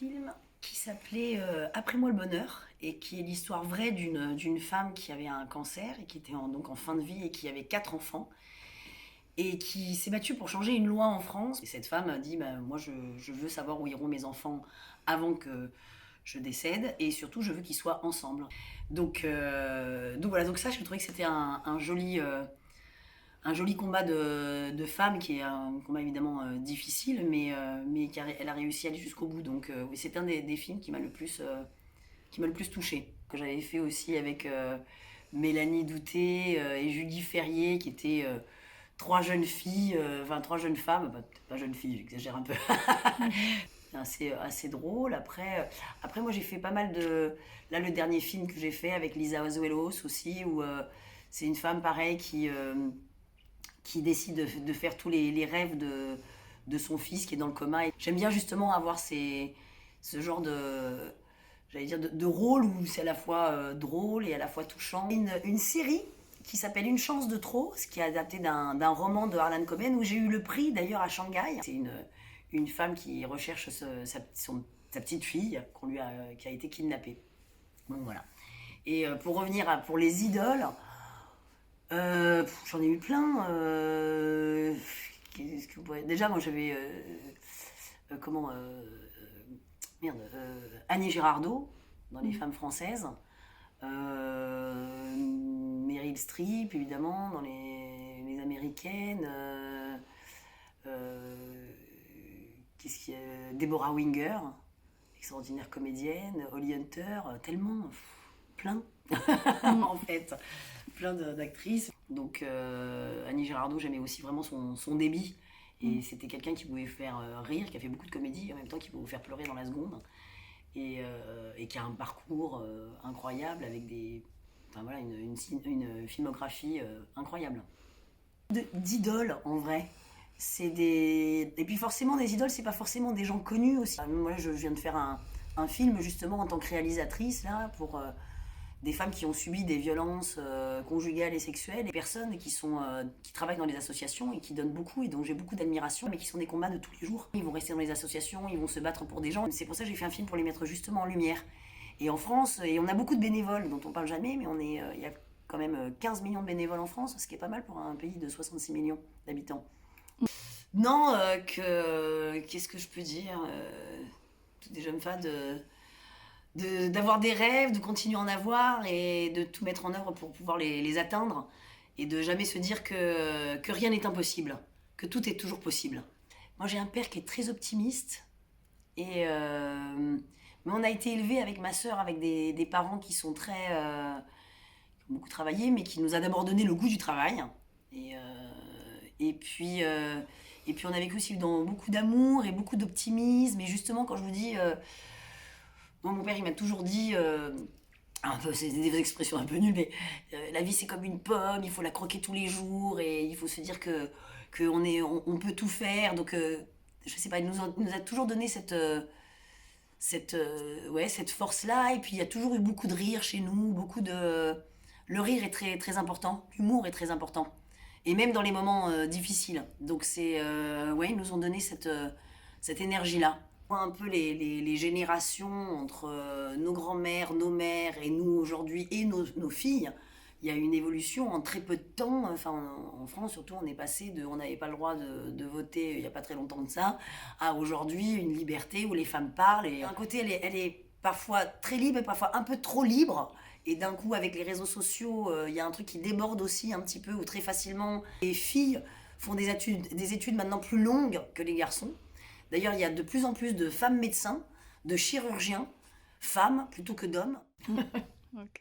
film qui s'appelait Après moi le bonheur et qui est l'histoire vraie d'une femme qui avait un cancer et qui était donc en fin de vie et qui avait 4 enfants et qui s'est battue pour changer une loi en France. Et cette femme a dit bah, moi je veux savoir où iront mes enfants avant que je décède et surtout je veux qu'ils soient ensemble. Donc voilà, donc ça je trouvais que c'était un joli combat de femme qui est un combat évidemment difficile, mais elle a réussi à aller jusqu'au bout. Donc oui, c'est un des films qui m'a le plus touchée. Que j'avais fait aussi avec Mélanie Douté et Julie Ferrier, qui étaient 3 jeunes filles, enfin 3 jeunes femmes, bah, peut-être pas jeunes filles, j'exagère un peu. Assez drôle. Après, moi j'ai fait pas mal de... Là, le dernier film que j'ai fait avec Lisa Azuelos aussi, où c'est une femme pareille qui décide de faire tous les rêves de son fils qui est dans le coma. Et j'aime bien justement avoir ce genre j'allais dire, de rôle où c'est à la fois drôle et à la fois touchant. Une série qui s'appelle Une chance de trop, ce qui est adapté d'un roman de Harlan Coben, où j'ai eu le prix d'ailleurs à Shanghai. C'est une femme qui recherche sa petite fille qui a été kidnappée. Bon, voilà. Et pour revenir pour les idoles, j'en ai eu plein. Déjà, moi j'avais. Comment. Merde. Annie Girardot, dans Les femmes françaises. Meryl Streep, évidemment, dans les américaines. Qu'est-ce qu'il y a Deborah Winger, extraordinaire comédienne. Holly Hunter, tellement. Plein. En fait. Plein d'actrices. Donc Annie Girardot, j'aimais aussi vraiment son débit. Et c'était quelqu'un qui pouvait faire rire, qui a fait beaucoup de comédie, en même temps qui pouvait vous faire pleurer dans la seconde. Et qui a un parcours incroyable avec enfin, voilà, une filmographie incroyable. D'idoles, en vrai. Et puis forcément, des idoles, c'est pas forcément des gens connus aussi. Moi, je viens de faire un film justement en tant que réalisatrice, là, pour des femmes qui ont subi des violences conjugales et sexuelles, des personnes qui travaillent dans les associations et qui donnent beaucoup et dont j'ai beaucoup d'admiration, mais qui sont des combats de tous les jours. Ils vont rester dans les associations, ils vont se battre pour des gens. C'est pour ça que j'ai fait un film pour les mettre justement en lumière. Et en France, on a beaucoup de bénévoles dont on parle jamais, mais il y a quand même 15 millions de bénévoles en France, ce qui est pas mal pour un pays de 66 millions d'habitants. Non, qu'est-ce que je peux dire toutes des jeunes femmes d'avoir des rêves, de continuer à en avoir et de tout mettre en œuvre pour pouvoir les atteindre et de jamais se dire que rien n'est impossible, que tout est toujours possible. Moi j'ai un père qui est très optimiste mais on a été élevés avec ma sœur avec des parents qui sont qui ont beaucoup travaillé mais qui nous a d'abord donné le goût du travail et, et puis on a vécu aussi dans beaucoup d'amour et beaucoup d'optimisme et justement quand je vous dis moi, mon père, il m'a toujours dit, un peu, c'est des expressions un peu nulles, mais la vie c'est comme une pomme, il faut la croquer tous les jours et il faut se dire on peut tout faire. Donc, je sais pas, il nous a toujours donné cette force-là. Et puis, il y a toujours eu beaucoup de rire chez nous, le rire est très, très important, l'humour est très important. Et même dans les moments difficiles. Donc, ils nous ont donné cette énergie-là. Un peu les générations entre nos grands-mères, nos mères et nous aujourd'hui et nos filles, il y a une évolution en très peu de temps. Enfin, en France surtout, on n'avait pas le droit de voter il n'y a pas très longtemps de ça, à aujourd'hui une liberté où les femmes parlent. Et d'un côté, elle est parfois très libre et parfois un peu trop libre. Et d'un coup, avec les réseaux sociaux, il y a un truc qui déborde aussi un petit peu, ou très facilement. Les filles font des études maintenant plus longues que les garçons. D'ailleurs, il y a de plus en plus de femmes médecins, de chirurgiens, femmes plutôt que d'hommes. Ok.